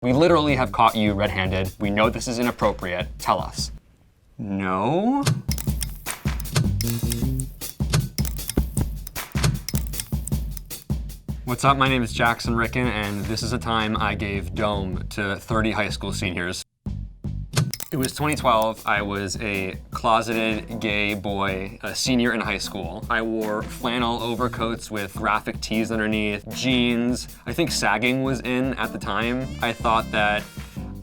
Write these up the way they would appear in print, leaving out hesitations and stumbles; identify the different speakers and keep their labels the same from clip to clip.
Speaker 1: We literally have caught you red-handed. We know this is inappropriate. Tell us. No? What's up? My name is Jackson Rickun, and this is a time I gave dome to 30 high school seniors. It was 2012. I was a closeted gay boy, a senior in high school. I wore flannel overcoats with graphic tees underneath, jeans. I think sagging was in at the time. I thought that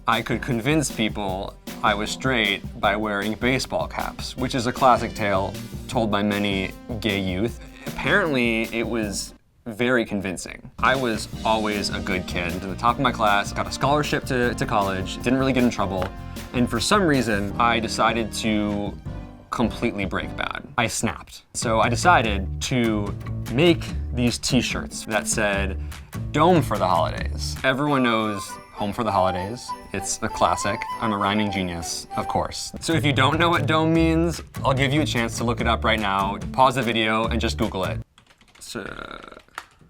Speaker 1: I could convince people I was straight by wearing baseball caps, which is a classic tale told by many gay youth. Apparently, it was very convincing. I was always a good kid, to the top of my class, got a scholarship to college, didn't really get in trouble, and for some reason, I decided to completely break bad. I snapped. So I decided to make these t-shirts that said, Dome for the holidays. Everyone knows Home for the Holidays. It's a classic. I'm a rhyming genius, of course. So if you don't know what dome means, I'll give you a chance to look it up right now. Pause the video and just Google it.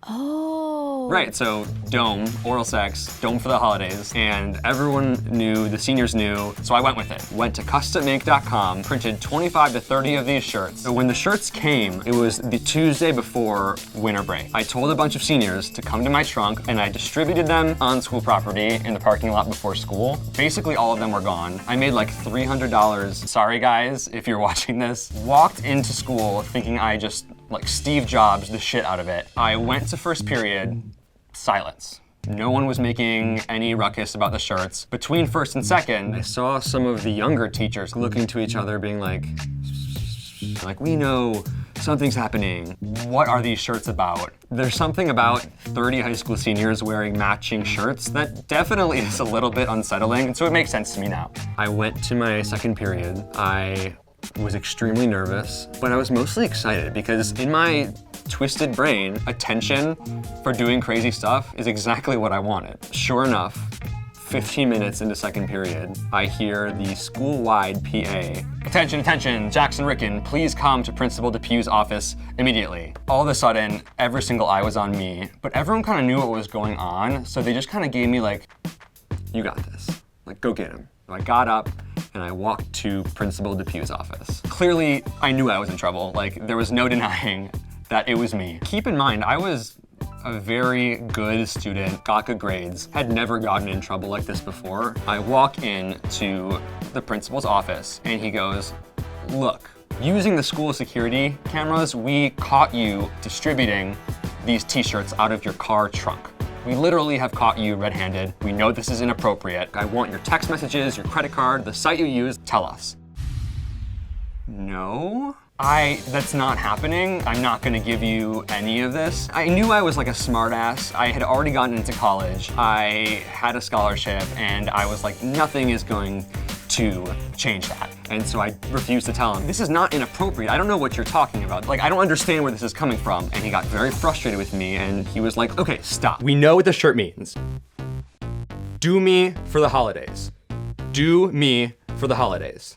Speaker 2: Oh.
Speaker 1: Right, so dome, oral sex, dome for the holidays, and everyone knew, the seniors knew, so I went with it. Went to customink.com, printed 25 to 30 of these shirts. So when the shirts came, it was the Tuesday before winter break. I told a bunch of seniors to come to my trunk, and I distributed them on school property in the parking lot before school. Basically all of them were gone. I made like $300. Sorry guys, if you're watching this. Walked into school thinking I just like Steve Jobs the shit out of it. I went to first period, silence. No one was making any ruckus about the shirts. Between first and second, I saw some of the younger teachers looking to each other being like, we know something's happening. What are these shirts about? There's something about 30 high school seniors wearing matching shirts that definitely is a little bit unsettling, so it makes sense to me now. I went to my second period. I was extremely nervous, but I was mostly excited because in my twisted brain, attention for doing crazy stuff is exactly what I wanted. Sure enough, 15 minutes into second period, I hear the school-wide PA. Attention, attention, Jackson Rickun, please come to Principal DePue's office immediately. All of a sudden, every single eye was on me, but everyone kind of knew what was going on, so they just kind of gave me like, you got this, like go get him. So I got up and I walked to Principal DePue's office. Clearly, I knew I was in trouble. Like, there was no denying that it was me. Keep in mind, I was a very good student, got good grades, had never gotten in trouble like this before. I walk in to the principal's office and he goes, look, using the school security cameras, we caught you distributing these t-shirts out of your car trunk. We literally have caught you red-handed. We know this is inappropriate. I want your text messages, your credit card, the site you use. Tell us. No? That's not happening. I'm not gonna give you any of this. I knew I was like a smartass. I had already gotten into college. I had a scholarship and I was like, nothing is going to change that. And so I refused to tell him, this is not inappropriate. I don't know what you're talking about. Like, I don't understand where this is coming from. And he got very frustrated with me and he was like, okay, stop. We know what the shirt means. Do me for the holidays. Do me for the holidays.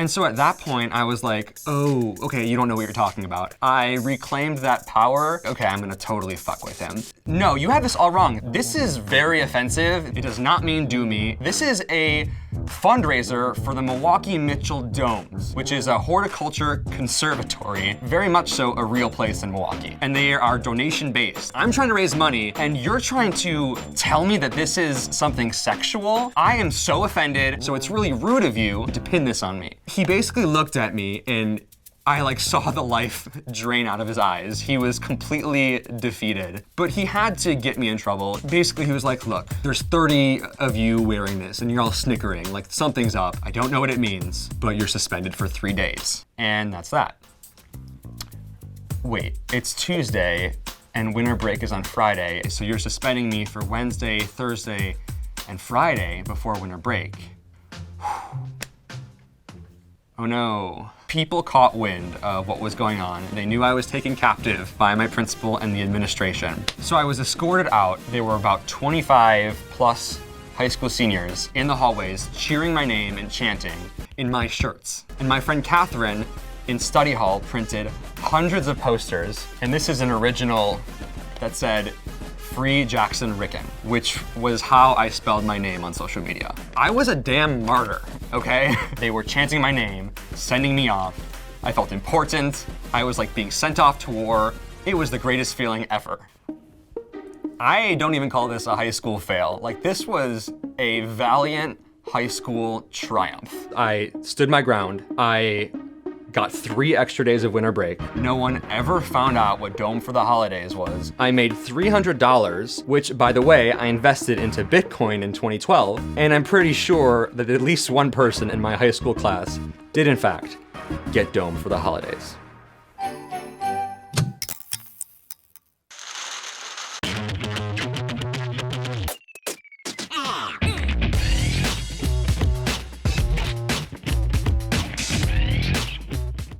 Speaker 1: And so at that point, I was like, oh, okay, you don't know what you're talking about. I reclaimed that power. Okay, I'm gonna totally fuck with him. No, you have this all wrong. This is very offensive. It does not mean do me. This is a fundraiser for the Milwaukee Mitchell Domes, which is a horticulture conservatory, very much so a real place in Milwaukee. And they are donation-based. I'm trying to raise money, and you're trying to tell me that this is something sexual? I am so offended, so it's really rude of you to pin this on me. He basically looked at me and I like saw the life drain out of his eyes. He was completely defeated, but he had to get me in trouble. Basically, he was like, look, there's 30 of you wearing this and you're all snickering, like something's up. I don't know what it means, but you're suspended for 3 days. And that's that. Wait, it's Tuesday and winter break is on Friday, so you're suspending me for Wednesday, Thursday, and Friday before winter break. Oh no. People caught wind of what was going on. They knew I was taken captive by my principal and the administration. So I was escorted out. There were about 25 plus high school seniors in the hallways cheering my name and chanting in my shirts. And my friend Catherine in study hall printed hundreds of posters. And this is an original that said, Free Jackson Rickun, which was how I spelled my name on social media. I was a damn martyr, okay? They were chanting my name, sending me off. I felt important. I was like being sent off to war. It was the greatest feeling ever. I don't even call this a high school fail. Like, this was a valiant high school triumph. I stood my ground. I got 3 extra days of winter break. No one ever found out what Dome for the Holidays was. I made $300, which, by the way, I invested into Bitcoin in 2012, and I'm pretty sure that at least one person in my high school class did, in fact, get Dome for the Holidays.